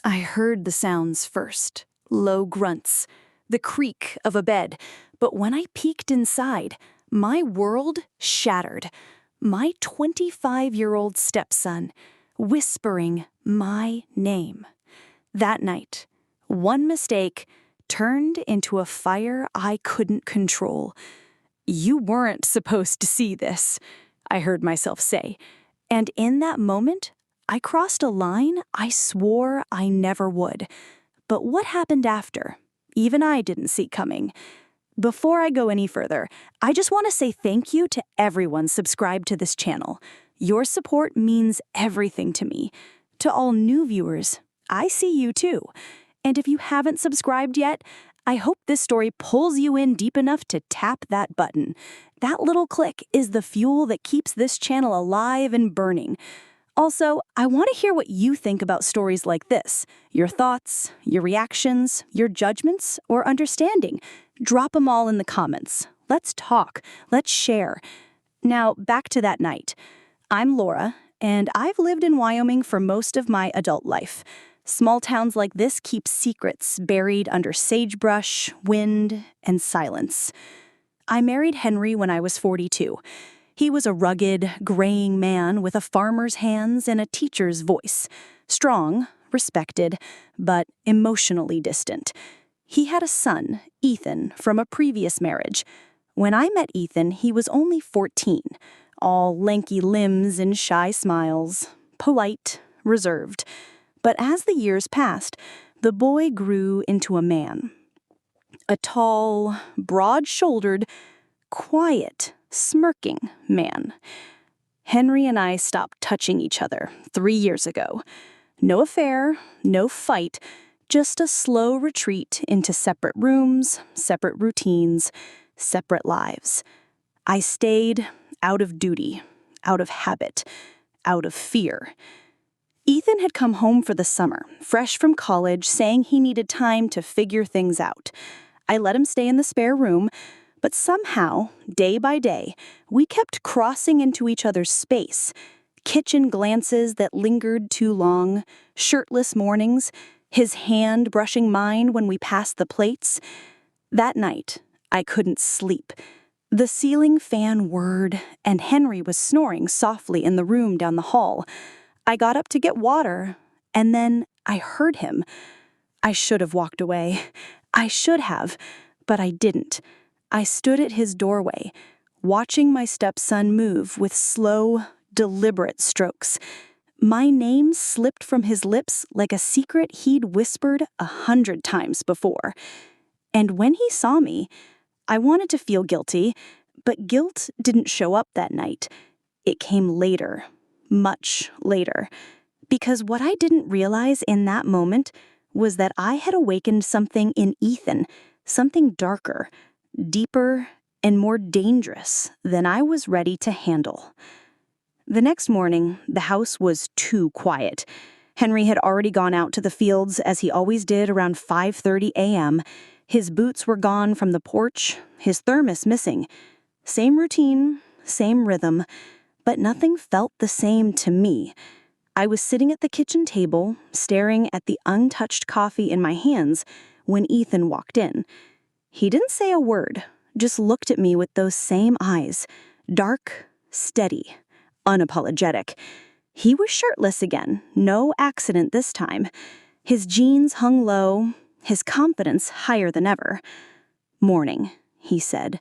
I heard the sounds first, low grunts, the creak of a bed, but when I peeked inside, my world shattered. My 25-year-old stepson, whispering my name. That night, one mistake turned into a fire I couldn't control. "You weren't supposed to see this," I heard myself say. And in that moment, I crossed a line I swore I never would. But what happened after? Even I didn't see coming. Before I go any further, I just want to say thank you to everyone subscribed to this channel. Your support means everything to me. To all new viewers, I see you too. And if you haven't subscribed yet, I hope this story pulls you in deep enough to tap that button. That little click is the fuel that keeps this channel alive and burning. Also, I want to hear what you think about stories like this. Your thoughts, your reactions, your judgments, or understanding. Drop them all in the comments. Let's talk. Let's share. Now, back to that night. I'm Laura, and I've lived in Wyoming for most of my adult life. Small towns like this keep secrets buried under sagebrush, wind, and silence. I married Henry when I was 42. He was a rugged, graying man with a farmer's hands and a teacher's voice. Strong, respected, but emotionally distant. He had a son, Ethan, from a previous marriage. When I met Ethan, he was only 14, all lanky limbs and shy smiles, polite, reserved. But as the years passed, the boy grew into a man. A tall, broad-shouldered, quiet, smirking man. Henry and I stopped touching each other 3 years ago. No affair, no fight, just a slow retreat into separate rooms, separate routines, separate lives. I stayed out of duty, out of habit, out of fear. Ethan had come home for the summer, fresh from college, saying he needed time to figure things out. I let him stay in the spare room, but somehow, day by day, we kept crossing into each other's space. Kitchen glances that lingered too long, shirtless mornings, his hand brushing mine when we passed the plates. That night, I couldn't sleep. The ceiling fan whirred, and Henry was snoring softly in the room down the hall. I got up to get water, and then I heard him. I should have walked away. I should have, but I didn't. I stood at his doorway, watching my stepson move with slow, deliberate strokes. My name slipped from his lips like a secret he'd whispered 100 times before. And when he saw me, I wanted to feel guilty, but guilt didn't show up that night. It came later, much later. Because what I didn't realize in that moment was that I had awakened something in Ethan, something darker, deeper, and more dangerous than I was ready to handle. The next morning, the house was too quiet. Henry had already gone out to the fields, as he always did around 5:30 a.m. His boots were gone from the porch, his thermos missing. Same routine, same rhythm, but nothing felt the same to me. I was sitting at the kitchen table, staring at the untouched coffee in my hands, when Ethan walked in. He didn't say a word, just looked at me with those same eyes, dark, steady, unapologetic. He was shirtless again, no accident this time. His jeans hung low, his confidence higher than ever. "Morning," he said.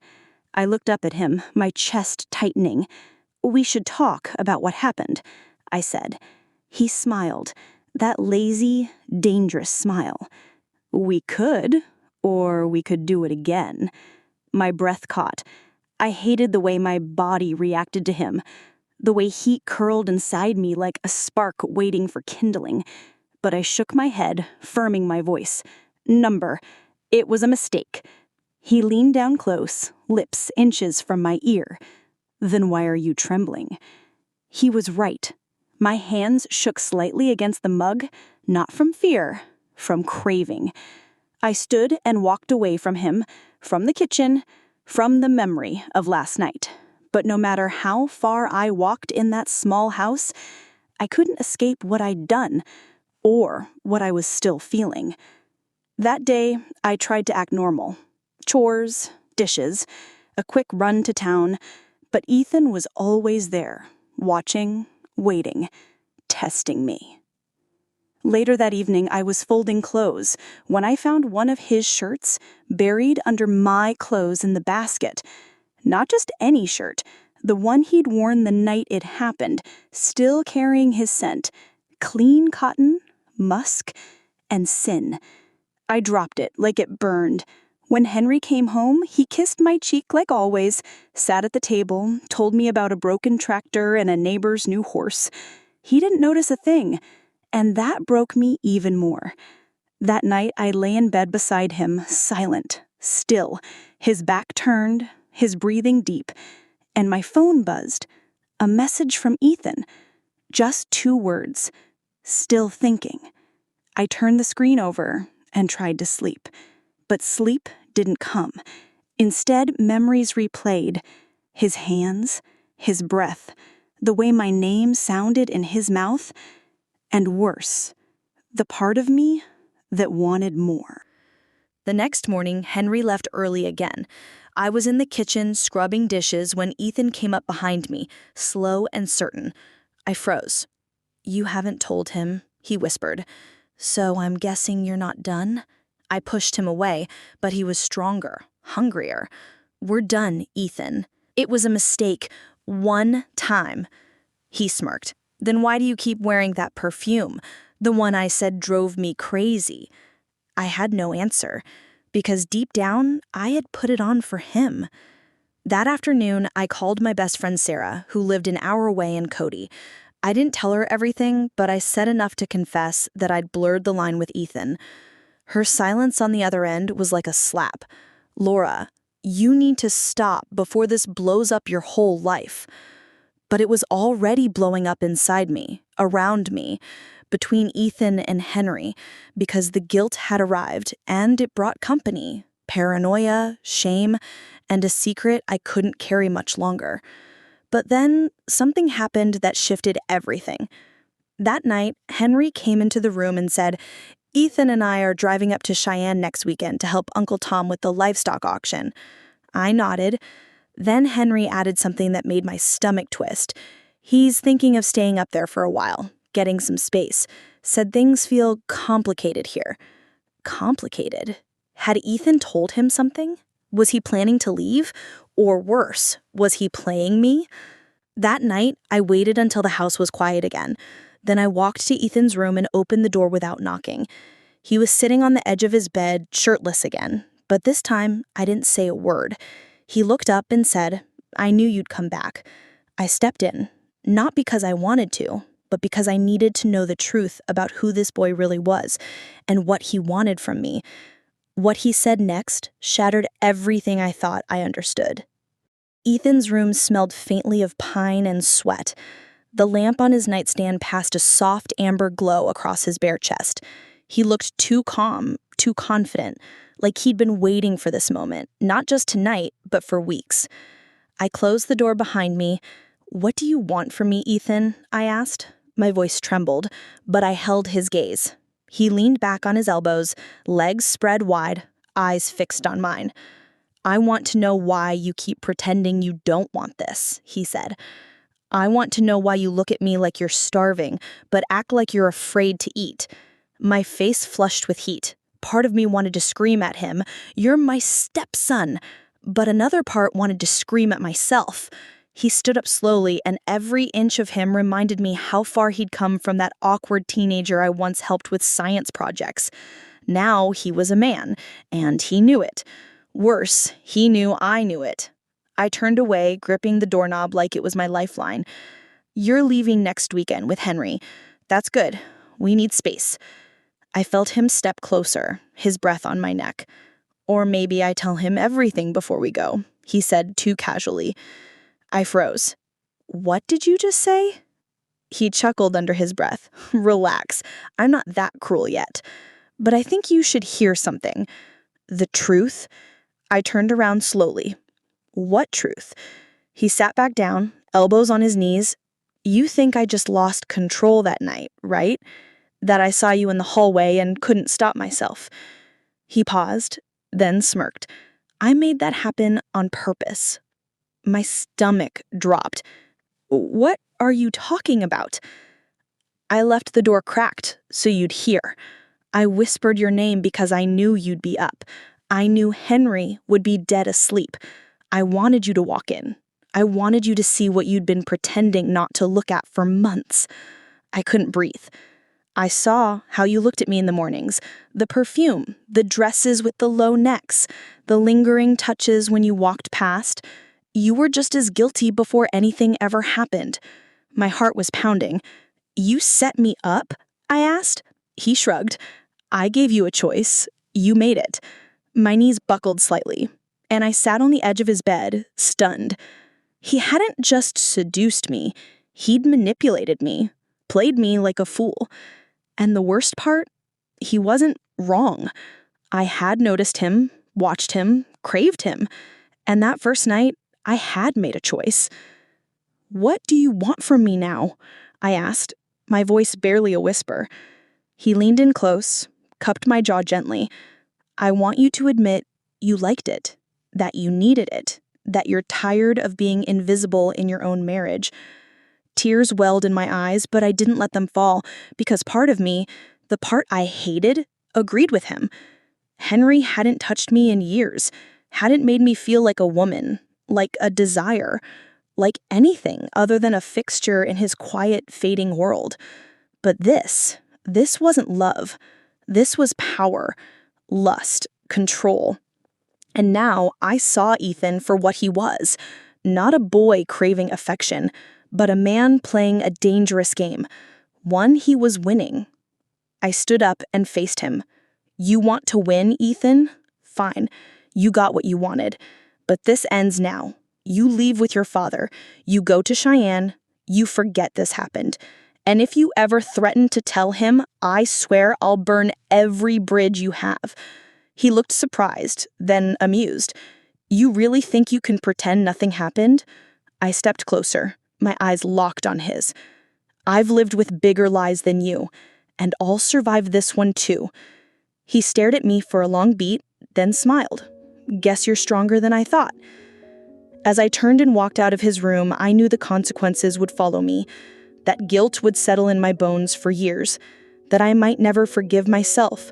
I looked up at him, my chest tightening. "We should talk about what happened," I said. He smiled, that lazy, dangerous smile. "We could. Or we could do it again." My breath caught. I hated the way my body reacted to him, the way heat curled inside me like a spark waiting for kindling. But I shook my head, firming my voice. "Number. It was a mistake." He leaned down close, lips inches from my ear. "Then why are you trembling?" He was right. My hands shook slightly against the mug, not from fear, from craving. I stood and walked away from him, from the kitchen, from the memory of last night. But no matter how far I walked in that small house, I couldn't escape what I'd done. or what I was still feeling. That day, I tried to act normal. Chores, dishes, a quick run to town, but Ethan was always there, watching, waiting, testing me. Later that evening, I was folding clothes when I found one of his shirts buried under my clothes in the basket. Not just any shirt, the one he'd worn the night it happened, still carrying his scent, clean cotton, musk, and sin. I dropped it like it burned. When Henry came home, he kissed my cheek like always, sat at the table, told me about a broken tractor and a neighbor's new horse. He didn't notice a thing, and that broke me even more. That night, I lay in bed beside him, silent, still, his back turned, his breathing deep, and my phone buzzed. A message from Ethan. Just 2 words. Still thinking. I turned the screen over and tried to sleep. But sleep didn't come. Instead, memories replayed. His hands, his breath, the way my name sounded in his mouth, and worse, the part of me that wanted more. The next morning, Henry left early again. I was in the kitchen scrubbing dishes when Ethan came up behind me, slow and certain. I froze. "You haven't told him," he whispered. "So I'm guessing you're not done?" I pushed him away, but he was stronger, hungrier. "We're done, Ethan. It was a mistake. One time." He smirked. "Then why do you keep wearing that perfume? The one I said drove me crazy." I had no answer, because deep down, I had put it on for him. That afternoon, I called my best friend Sarah, who lived an hour away in Cody. I didn't tell her everything, but I said enough to confess that I'd blurred the line with Ethan. Her silence on the other end was like a slap. "Laura, you need to stop before this blows up your whole life." But it was already blowing up inside me, around me, between Ethan and Henry, because the guilt had arrived, and it brought company, paranoia, shame, and a secret I couldn't carry much longer. But then something happened that shifted everything. That night, Henry came into the room and said, "Ethan and I are driving up to Cheyenne next weekend to help Uncle Tom with the livestock auction." I nodded. Then Henry added something that made my stomach twist. He's thinking of staying up there for a while, getting some space. Said things feel complicated here. Complicated? Had Ethan told him something? Was he planning to leave? Or worse, was he playing me? That night, I waited until the house was quiet again. Then I walked to Ethan's room and opened the door without knocking. He was sitting on the edge of his bed, shirtless again. But this time, I didn't say a word. He looked up and said, "I knew you'd come back." I stepped in, not because I wanted to, but because I needed to know the truth about who this boy really was and what he wanted from me. What he said next shattered everything I thought I understood. Ethan's room smelled faintly of pine and sweat. The lamp on his nightstand cast a soft amber glow across his bare chest. He looked too calm, too confident, like he'd been waiting for this moment, not just tonight, but for weeks. I closed the door behind me. "What do you want from me, Ethan?" I asked. My voice trembled, but I held his gaze. He leaned back on his elbows, legs spread wide, eyes fixed on mine. "I want to know why you keep pretending you don't want this," he said. "I want to know why you look at me like you're starving, but act like you're afraid to eat." My face flushed with heat. Part of me wanted to scream at him, "You're my stepson," but another part wanted to scream at myself. He stood up slowly, and every inch of him reminded me how far he'd come from that awkward teenager I once helped with science projects. Now he was a man, and he knew it. Worse, he knew I knew it. I turned away, gripping the doorknob like it was my lifeline. "You're leaving next weekend with Henry. That's good. We need space." I felt him step closer, his breath on my neck. "Or maybe I tell him everything before we go," he said too casually. I froze. "What did you just say?" He chuckled under his breath. "Relax. I'm not that cruel yet. But I think you should hear something. The truth." I turned around slowly. "What truth?" He sat back down, elbows on his knees. "You think I just lost control that night, right? that I saw you in the hallway and couldn't stop myself." He paused, then smirked. "I made that happen on purpose." My stomach dropped. "What are you talking about?" "I left the door cracked so you'd hear. I whispered your name because I knew you'd be up. I knew Henry would be dead asleep. I wanted you to walk in. I wanted you to see what you'd been pretending not to look at for months." I couldn't breathe. "I saw how you looked at me in the mornings. The perfume, the dresses with the low necks, the lingering touches when you walked past. You were just as guilty before anything ever happened." My heart was pounding. "You set me up?" I asked. He shrugged. "I gave you a choice. You made it." My knees buckled slightly, and I sat on the edge of his bed, stunned. He hadn't just seduced me. He'd manipulated me, played me like a fool. And the worst part? He wasn't wrong. I had noticed him, watched him, craved him. And that first night, I had made a choice. "What do you want from me now?" I asked, my voice barely a whisper. He leaned in close, cupped my jaw gently. "I want you to admit you liked it, that you needed it, that you're tired of being invisible in your own marriage." Tears welled in my eyes, but I didn't let them fall, because part of me, the part I hated, agreed with him. Henry hadn't touched me in years, hadn't made me feel like a woman, like a desire, like anything other than a fixture in his quiet, fading world. But this wasn't love. This was power, lust, control. And now I saw Ethan for what he was, not a boy craving affection, but a man playing a dangerous game, one he was winning. I stood up and faced him. "You want to win, Ethan? Fine. You got what you wanted. But this ends now. You leave with your father. You go to Cheyenne. You forget this happened. And if you ever threaten to tell him, I swear I'll burn every bridge you have." He looked surprised, then amused. "You really think you can pretend nothing happened?" I stepped closer, my eyes locked on his. "I've lived with bigger lies than you, and I'll survive this one too." He stared at me for a long beat, then smiled. "Guess you're stronger than I thought." As I turned and walked out of his room, I knew the consequences would follow me, that guilt would settle in my bones for years, that I might never forgive myself.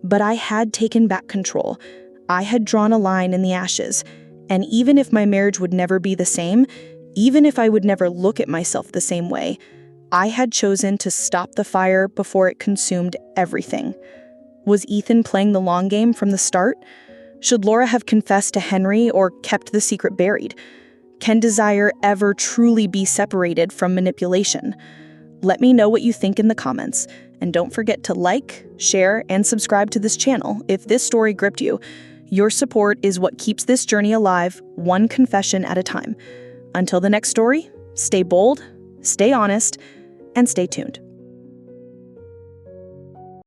But I had taken back control. I had drawn a line in the ashes, and even if my marriage would never be the same, even if I would never look at myself the same way, I had chosen to stop the fire before it consumed everything. Was Ethan playing the long game from the start? Should Laura have confessed to Henry or kept the secret buried? Can desire ever truly be separated from manipulation? Let me know what you think in the comments, and don't forget to like, share, and subscribe to this channel if this story gripped you. Your support is what keeps this journey alive, one confession at a time. Until the next story, stay bold, stay honest, and stay tuned.